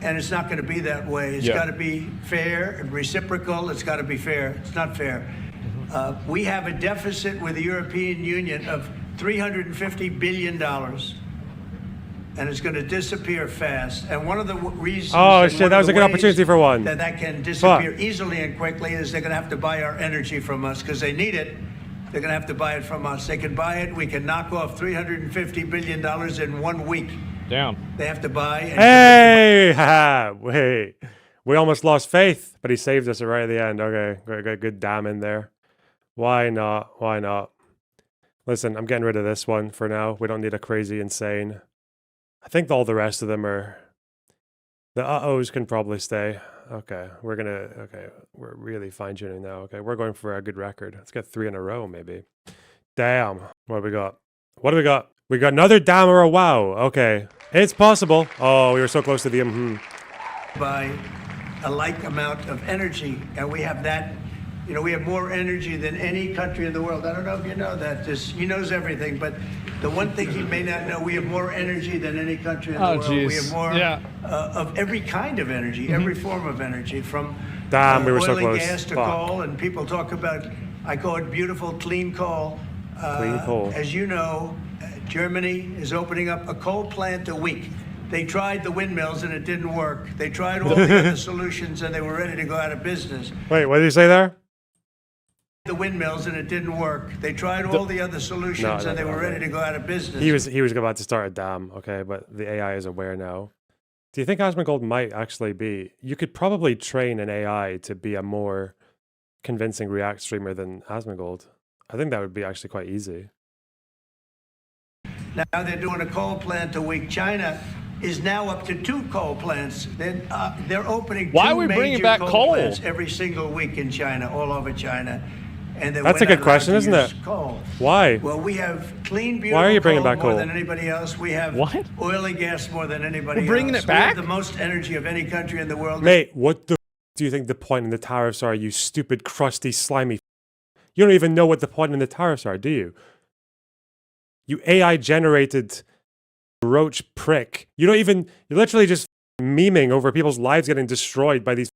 Speaker 2: and it's not going to be that way. It's
Speaker 5: Yeah.
Speaker 2: got to be fair and reciprocal. It's got to be fair. It's not fair. We have a deficit with the European Union of $350 billion. And it's going to disappear fast. And one of the reasons.
Speaker 1: Oh,
Speaker 2: and
Speaker 1: shit,
Speaker 2: one
Speaker 1: that
Speaker 2: of
Speaker 1: was
Speaker 2: the
Speaker 1: a good
Speaker 2: ways
Speaker 1: opportunity for one.
Speaker 2: That can disappear easily and quickly is they're going to have to buy our energy from us because they need it. They're going to have to buy it from us. They can buy it. We can knock off $350 billion in 1 week.
Speaker 5: Damn.
Speaker 2: They have to buy. And
Speaker 1: Hey! Haha, wait. We almost lost faith, but he saved us right at the end. Okay, got a good damn in there. Why not? Why not? Listen, I'm getting rid of this one for now. We don't need a crazy, insane. I think all the rest of them are... The uh-ohs can probably stay. Okay, we're really fine-tuning now. Okay, we're going for a good record. Let's get 3 in a row, maybe. Damn. What do we got? What do we got? We got another damn or a wow. Okay, it's possible. Oh, we were so close to the
Speaker 2: buy a like amount of energy. And we have that. You know, we have more energy than any country in the world. I don't know if you know that. He knows everything, but the one thing he may not know, we have more energy than any country in the world. We have more of every kind of energy, every form of energy, from
Speaker 1: Damn, we were so
Speaker 2: oil and
Speaker 1: close.
Speaker 2: gas to
Speaker 1: Fuck.
Speaker 2: coal. And people talk about, I call it beautiful, clean coal.
Speaker 1: Clean coal.
Speaker 2: As you know, Germany is opening up a coal plant a week. They tried the windmills and it didn't work. They tried all the other solutions and they were ready to go out of business.
Speaker 1: Wait, what did he say there?
Speaker 2: The windmills and it didn't work. They tried all the other solutions and they were ready to go out of business.
Speaker 1: He was about to start a dam, okay, but the AI is aware now. Do you think Asmongold might actually be... You could probably train an AI to be a more convincing React streamer than Asmongold. I think that would be actually quite easy.
Speaker 2: Now they're doing a coal plant a week. China is now up to 2 coal plants. They're opening
Speaker 5: Why
Speaker 2: 2
Speaker 5: are we bringing
Speaker 2: major
Speaker 5: back coal?
Speaker 2: plants every single week in China, all over China. And
Speaker 1: That's a good question, isn't it?
Speaker 2: Coal.
Speaker 1: Why?
Speaker 2: Well, we have clean, beautiful
Speaker 1: Why are you bringing
Speaker 2: coal
Speaker 1: back
Speaker 2: more
Speaker 1: coal?
Speaker 2: than anybody else. We have
Speaker 5: What?
Speaker 2: oil and gas more than anybody else.
Speaker 5: We're bringing it
Speaker 2: We
Speaker 5: back?
Speaker 2: have the most energy of any country in the world.
Speaker 1: Mate, what the do you think the point in the tariffs are, you stupid, crusty, slimy? You don't even know what the point in the tariffs are, do you? You AI-generated roach prick. You're literally just memeing over people's lives getting destroyed by these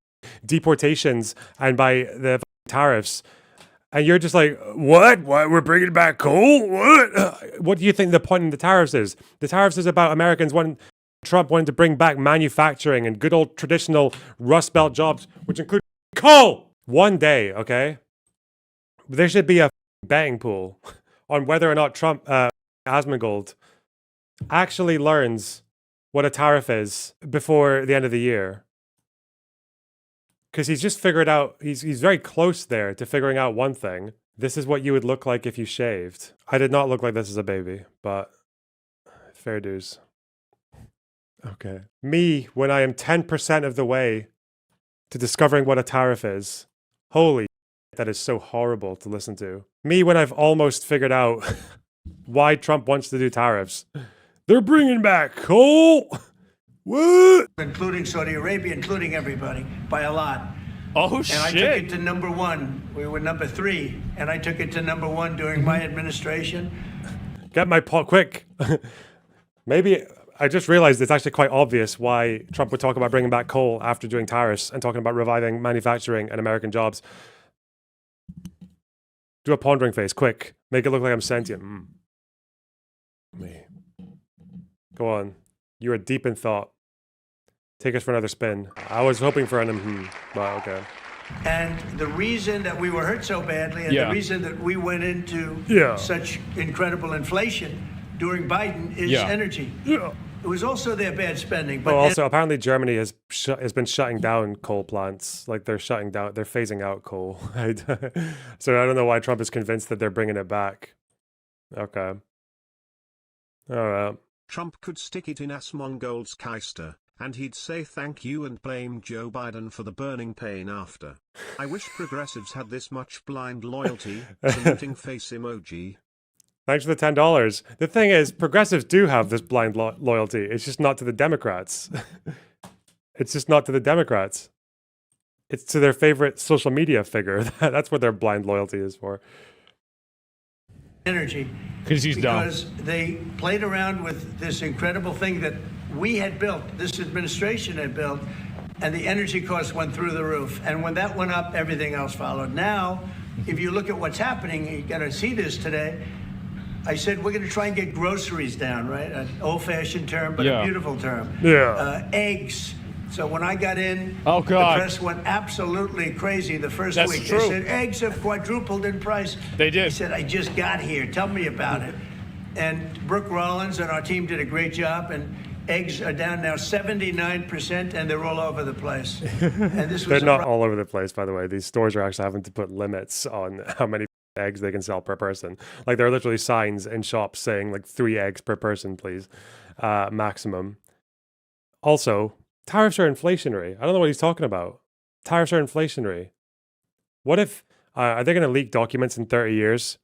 Speaker 1: deportations and by the tariffs. And you're just like, what? Why we're bringing back coal? What? What do you think the point in the tariffs is? The tariffs is about Trump wanting to bring back manufacturing and good old traditional Rust Belt jobs, which include coal. One day, okay? There should be a betting pool on whether or not Trump, Asmongold, actually learns what a tariff is before the end of the year. Because he's just figured out, he's very close there to figuring out one thing. This is what you would look like if you shaved. I did not look like this as a baby, but fair dues. Okay. Me, when I am 10% of the way to discovering what a tariff is. Holy that is so horrible to listen to. Me, when I've almost figured out why Trump wants to do tariffs. They're bringing back coal. What?
Speaker 2: Including Saudi Arabia, including everybody, by a lot.
Speaker 5: Oh,
Speaker 2: shit. And I took it to number 1. We were number 3. And I took it to number 1 during my administration.
Speaker 1: Get my pot quick. Maybe I just realized it's actually quite obvious why Trump would talk about bringing back coal after doing tariffs and talking about reviving manufacturing and American jobs. Do a pondering face, quick. Make it look like I'm sentient. Me. Go on. You are deep in thought. Take us for another spin. I was hoping for an but okay.
Speaker 2: And the reason that we were hurt so badly and the reason that we went into such incredible inflation during Biden is energy. Yeah. It was also their bad spending. But
Speaker 1: also, apparently Germany has been shutting down coal plants. Like they're phasing out coal. So I don't know why Trump is convinced that they're bringing it back. Okay. All right.
Speaker 10: Trump could stick it in Asmongold's keister, and he'd say thank you and blame Joe Biden for the burning pain after. I wish progressives had this much blind loyalty. Saluting face emoji.
Speaker 1: Thanks for the $10. The thing is, progressives do have this blind loyalty. It's just not to the Democrats. It's just not to the Democrats. It's to their favorite social media figure. That's what their blind loyalty is for.
Speaker 2: Energy. Because they played around with this incredible thing that we had built, this administration had built, and the energy costs went through the roof. And when that went up, everything else followed. Now, if you look at what's happening, you're going to see this today. I said, we're going to try and get groceries down, right? An old-fashioned term, but a beautiful term.
Speaker 1: Yeah.
Speaker 2: Eggs. So when I got in,
Speaker 5: the
Speaker 2: press went absolutely crazy the first week.
Speaker 5: True.
Speaker 2: They said, eggs have quadrupled in price.
Speaker 5: They did.
Speaker 2: I said, I just got here. Tell me about it. And Brooke Rollins and our team did a great job, and eggs are down now 79%, and they're all over the place. And this was
Speaker 1: They're not all over the place, by the way. These stores are actually having to put limits on how many eggs they can sell per person. Like there are literally signs in shops saying like 3 eggs per person, please, maximum. Also, tariffs are inflationary. I don't know what he's talking about. Tariffs are inflationary. What if are they going to leak documents in 30 years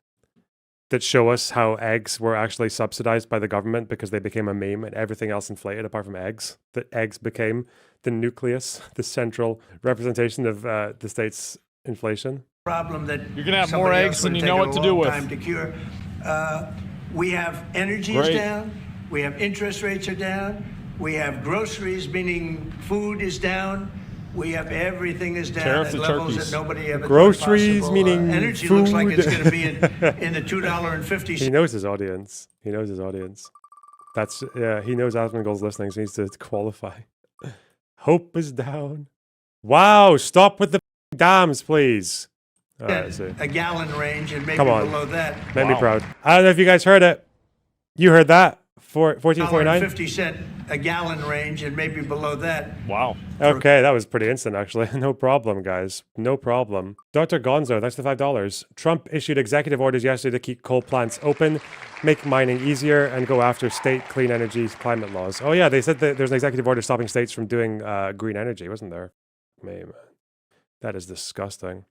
Speaker 1: that show us how eggs were actually subsidized by the government because they became a meme and everything else inflated apart from eggs? That eggs became the nucleus, the central representation of the state's inflation.
Speaker 2: Problem that
Speaker 5: you're gonna have more eggs than you know what to do with.
Speaker 2: Time to cure. We have energy is down. We have interest rates are down. We have groceries, meaning food is down. We have everything is down at levels that nobody ever
Speaker 1: groceries,
Speaker 2: thought
Speaker 1: meaning
Speaker 2: energy
Speaker 1: food.
Speaker 2: Looks like it's going to be in the $2.50.
Speaker 1: He knows his audience. He knows his audience. That's he knows Asmongold's listening, so he needs to qualify. Hope is down. Wow! Stop with the dams, please.
Speaker 2: A gallon range and maybe
Speaker 1: Come on.
Speaker 2: below that.
Speaker 1: Make me proud. I don't know if you guys heard it. You heard that. 14.49.
Speaker 2: 50-cent a gallon range, and maybe below that.
Speaker 5: Wow.
Speaker 1: Okay, that was pretty instant, actually. No problem, guys. No problem. Dr. Gonzo, that's the $5. Trump issued executive orders yesterday to keep coal plants open, make mining easier, and go after state clean energy climate laws. Oh, yeah, they said that there's an executive order stopping states from doing green energy, wasn't there? Man, that is disgusting.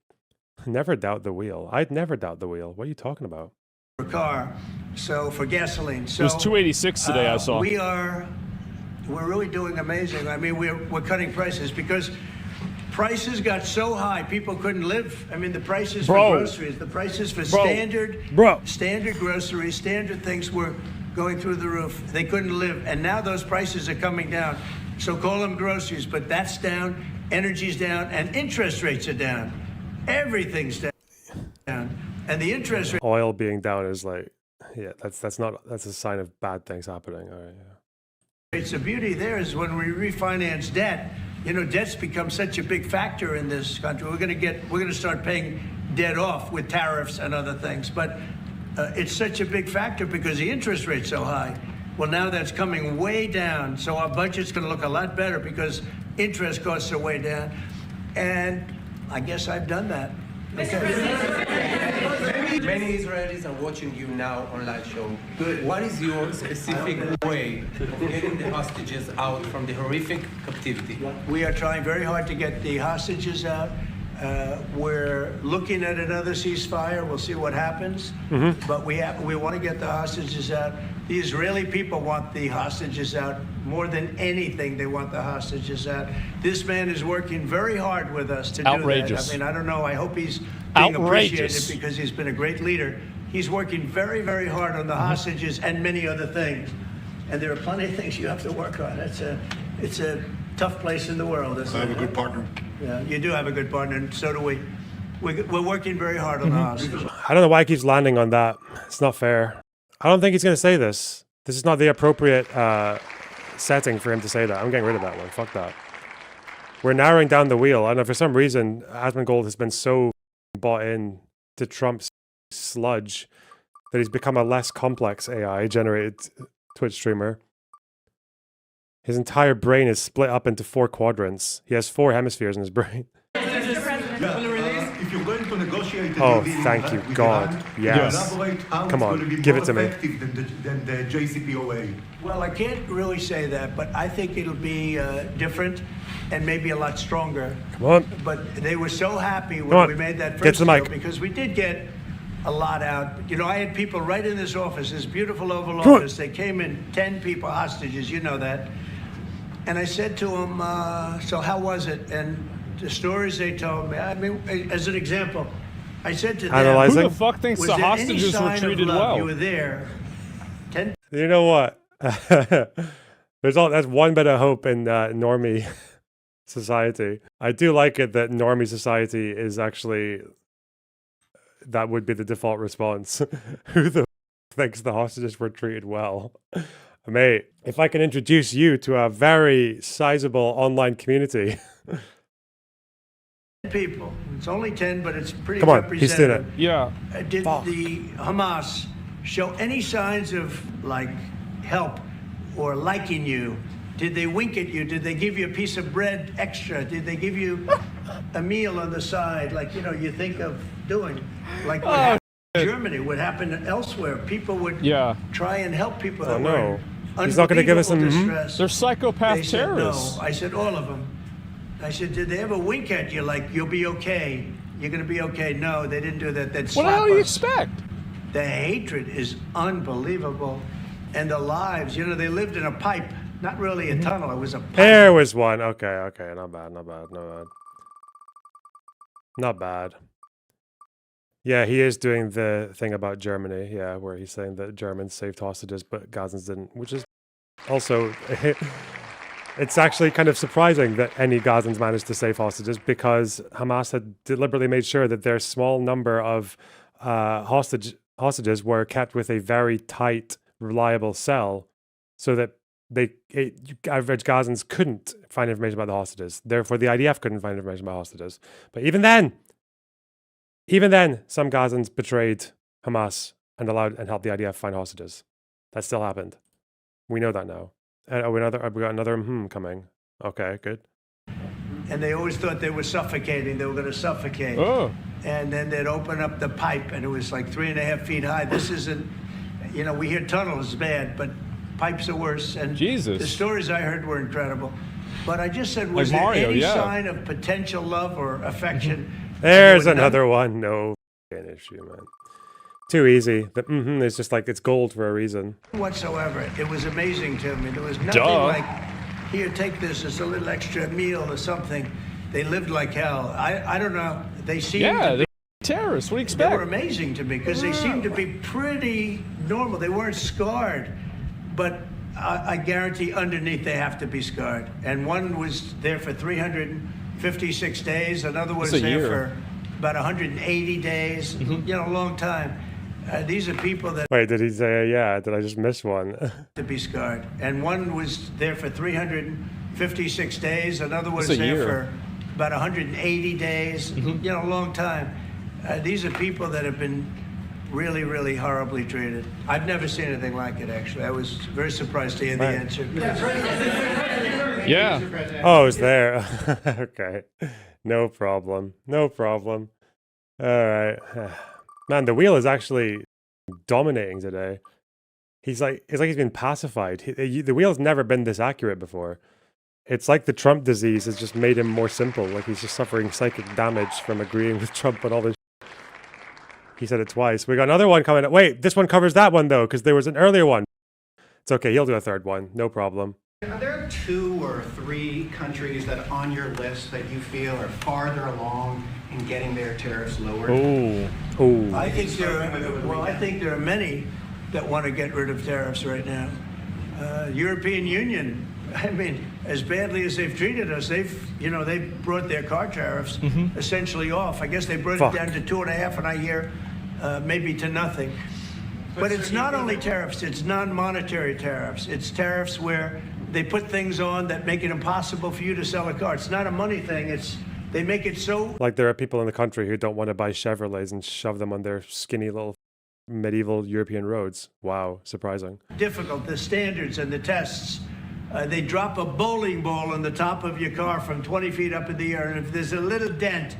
Speaker 1: Never doubt the wheel. I'd never doubt the wheel. What are you talking about?
Speaker 2: Per car, so for gasoline. So
Speaker 5: It was 286 today, I saw.
Speaker 2: We're really doing amazing. I mean, we're cutting prices because prices got so high, people couldn't live. I mean, the prices for groceries, the prices for standard groceries, standard things were going through the roof. They couldn't live, and now those prices are coming down. So call them groceries, but that's down, energy's down, and interest rates are down. Everything's down, and the interest rate.
Speaker 1: Oil being down is like, yeah, that's a sign of bad things happening. All right, yeah.
Speaker 2: It's the beauty there is when we refinance debt, you know, debt's become such a big factor in this country. We're going to start paying debt off with tariffs and other things. But it's such a big factor because the interest rate's so high. Well, now that's coming way down. So our budget's going to look a lot better because interest costs are way down. And I guess I've done that.
Speaker 11: Many Israelis are watching you now on live show. What is your specific way of getting the hostages out from the horrific captivity?
Speaker 2: We are trying very hard to get the hostages out. We're looking at another ceasefire. We'll see what happens. But we want to get the hostages out. The Israeli people want the hostages out more than anything. They want the hostages out. This man is working very hard with us to do that. I mean, I don't know. I hope he's being appreciated because he's been a great leader. He's working very, very hard on the hostages and many other things. And there are plenty of things you have to work on. It's a tough place in the world.
Speaker 12: I have a good partner.
Speaker 2: Yeah, you do have a good partner, and so do we. We're working very hard on the hostages.
Speaker 1: I don't know why he keeps landing on that. It's not fair. I don't think he's going to say this. This is not the appropriate setting for him to say that. I'm getting rid of that one. Fuck that. We're narrowing down the wheel. I don't know, for some reason, Asmongold has been so bought in to Trump's sludge that he's become a less complex AI-generated Twitch streamer. His entire brain is split up into 4 quadrants. He has 4 hemispheres in his brain.
Speaker 12: If you're going to negotiate
Speaker 1: Oh, thank you, God. Yes. Come on, give it to me.
Speaker 12: Than the JCPOA.
Speaker 2: Well, I can't really say that, but I think it'll be different and maybe a lot stronger.
Speaker 1: Come on.
Speaker 2: But they were so happy when we made that first deal because we did get a lot out. You know, I had people right in this office, this beautiful Oval Office. They came in, 10 people, hostages, you know that. And I said to them, so how was it? And the stories they told me, I mean, as an example, I said to them,
Speaker 5: who the fuck thinks the hostages were treated well?
Speaker 2: You were there.
Speaker 1: You know what? That's one bit of hope in normie society. I do like it that normie society is actually, that would be the default response. Who the thinks the hostages were treated well? Mate, if I can introduce you to a very sizable online community.
Speaker 2: People. It's only 10, but it's pretty
Speaker 1: Come on,
Speaker 2: representative.
Speaker 1: he's doing it.
Speaker 5: Yeah.
Speaker 2: Did the Hamas show any signs of, like, help or liking you? Did they wink at you? Did they give you a piece of bread extra? Did they give you a meal on the side, like, you know, you think of doing? Like what happened in Germany, what happened elsewhere. People would try and help people that were
Speaker 1: He's not going to give us some...
Speaker 5: They're psychopath terrorists.
Speaker 2: No. I said, all of them. I said, did they ever wink at you like, you'll be okay? You're going to be okay? No, they didn't do that. They'd slap us.
Speaker 5: What do you expect?
Speaker 2: The hatred is unbelievable. And the lives, you know, they lived in a pipe. Not really a tunnel, it was a pipe.
Speaker 1: There was one. Okay. Not bad. Not bad. Yeah, he is doing the thing about Germany, yeah, where he's saying that Germans saved hostages, but Gazans didn't, which is also... It's actually kind of surprising that any Gazans managed to save hostages because Hamas had deliberately made sure that their small number of hostages were kept with a very tight, reliable cell so that average Gazans couldn't find information about the hostages. Therefore, the IDF couldn't find information about hostages. But even then, some Gazans betrayed Hamas and helped the IDF find hostages. That still happened. We know that now. And we got another coming. Okay, good.
Speaker 2: And they always thought they were suffocating. They were going to suffocate.
Speaker 5: Oh.
Speaker 2: And then they'd open up the pipe, and it was like 3.5 feet high. This isn't, you know, we hear tunnels bad, but pipes are worse. And
Speaker 5: Jesus.
Speaker 2: The stories I heard were incredible. But I just said, was
Speaker 5: Like
Speaker 2: there
Speaker 5: Mario,
Speaker 2: any
Speaker 5: yeah.
Speaker 2: sign of potential love or affection?
Speaker 1: There's
Speaker 2: There were
Speaker 1: another one. No issue, man. Too easy. The it's just like it's gold for a reason.
Speaker 2: none whatsoever. It was amazing to me. There was nothing
Speaker 5: Duh.
Speaker 2: like, here, take this as a little extra meal or something. They lived like hell. I don't know. They seemed
Speaker 5: Yeah,
Speaker 2: to be,
Speaker 5: they're terrorists. What do you
Speaker 2: they were
Speaker 5: expect?
Speaker 2: amazing to me because they seemed to be pretty normal. They weren't scarred, but I guarantee underneath they have to be scarred. And one was there for 356 days. Another was
Speaker 5: That's a
Speaker 2: there
Speaker 5: year.
Speaker 2: for about 180 days. You know, a long time. These are people that
Speaker 1: Wait, did he say yeah? Did I just miss one?
Speaker 2: to be scarred. And one was there for 356 days. Another was
Speaker 5: That's a
Speaker 2: there
Speaker 5: year.
Speaker 2: for about 180 days. You know, a long time. These are people that have been really, really horribly treated. I've never seen anything like it, actually. I was very surprised to hear the
Speaker 1: Right.
Speaker 2: answer.
Speaker 5: Yeah.
Speaker 1: Oh, it's there. Okay. No problem. No problem. All right. Man, the wheel is actually dominating today. It's like he's been pacified. The wheel's never been this accurate before. It's like the Trump disease has just made him more simple. Like he's just suffering psychic damage from agreeing with Trump and all this. He said it twice. We got another one coming up. Wait, this one covers that one though, because there was an earlier one. It's okay. He'll do a third one. No problem.
Speaker 13: Are there 2 or 3 countries that are on your list that you feel are farther along in getting their tariffs lowered?
Speaker 1: Oh.
Speaker 2: I think there are many that want to get rid of tariffs right now. European Union, I mean, as badly as they've treated us, they've brought their car tariffs essentially off. I guess they brought it down to 2.5, and I hear maybe to nothing. But it's not only tariffs, it's non-monetary tariffs. It's tariffs where they put things on that make it impossible for you to sell a car. It's not a money thing. They make it so
Speaker 1: Like there are people in the country who don't want to buy Chevrolets and shove them on their skinny little medieval European roads. Wow, surprising.
Speaker 2: difficult, the standards and the tests. They drop a bowling ball on the top of your car from 20 feet up in the air, and if there's a little dent,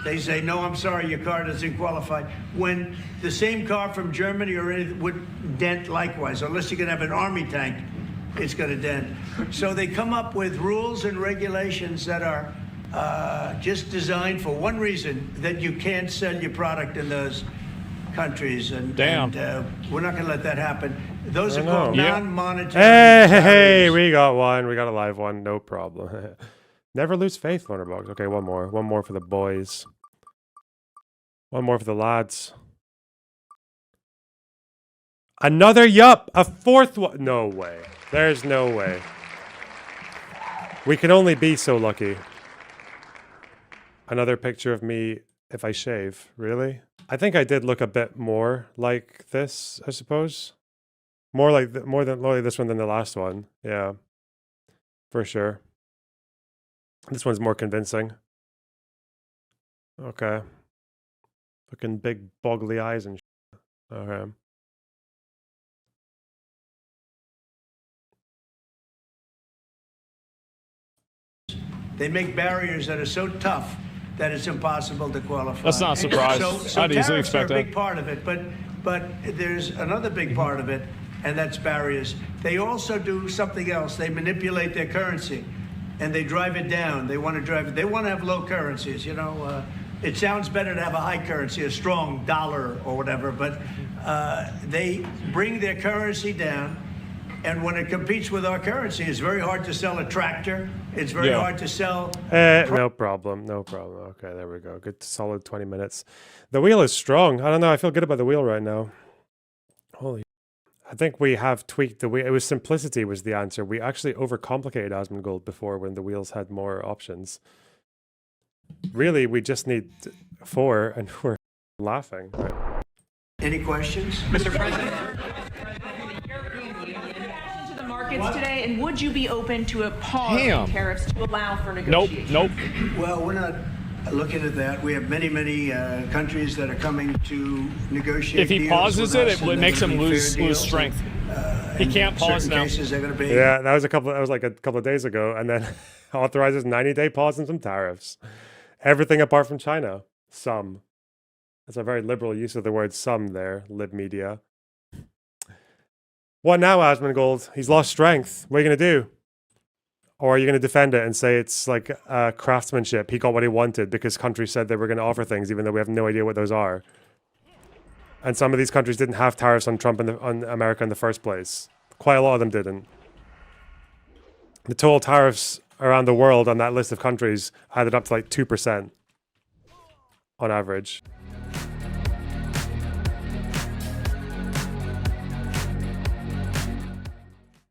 Speaker 2: they say, no, I'm sorry, your car doesn't qualify. When the same car from Germany or anything would dent likewise, unless you can have an army tank, it's going to dent. So they come up with rules and regulations that are just designed for one reason, that you can't sell your product in those countries. And we're not going to let that happen. Those are called non-monetary.
Speaker 1: Hey, we got one. We got a live one. No problem. Never lose faith, Lonerbox. Okay, one more. One more for the boys. One more for the lads. Another yup. A fourth one. No way. There's no way. We can only be so lucky. Another picture of me if I shave. Really? I think I did look a bit more like this, I suppose. More like this one than the last one. Yeah. For sure. This one's more convincing. Okay. Fucking big boggly eyes and shit. Okay.
Speaker 2: They make barriers that are so tough that it's impossible to qualify.
Speaker 5: That's not a surprise.
Speaker 2: So
Speaker 5: I'd easily
Speaker 2: tariffs
Speaker 5: expect
Speaker 2: are a
Speaker 5: that.
Speaker 2: big part of it, but there's another big part of it, and that's barriers. They also do something else. They manipulate their currency, and they drive it down. They want to have low currencies. You know, it sounds better to have a high currency, a strong dollar or whatever, but they bring their currency down. And when it competes with our currency, it's very hard to sell a tractor. It's very hard to sell.
Speaker 1: No problem. No problem. Okay, there we go. Good, solid 20 minutes. The wheel is strong. I don't know. I feel good about the wheel right now. Holy. I think we have tweaked the wheel. It was simplicity was the answer. We actually overcomplicated Asmongold before when the wheels had more options. Really, we just need 4 and we're laughing. Right.
Speaker 2: Any questions?
Speaker 4: Mr. President. Today, and would you be open to a pause in tariffs to allow for negotiations?
Speaker 5: Nope.
Speaker 2: Well, we're not looking at that. We have many countries that are coming to negotiate.
Speaker 5: If he pauses it, it makes him lose strength. He can't pause
Speaker 2: certain
Speaker 5: now.
Speaker 2: cases are going to be.
Speaker 1: Yeah, that was like a couple of days ago, and then authorizes 90-day pause and some tariffs. Everything apart from China. Some. That's a very liberal use of the word some there, lib media. What now, Asmongold? He's lost strength. What are you going to do? Or are you going to defend it and say it's like craftsmanship? He got what he wanted because countries said they were going to offer things, even though we have no idea what those are. And some of these countries didn't have tariffs on Trump and on America in the first place. Quite a lot of them didn't. The total tariffs around the world on that list of countries added up to like 2% on average.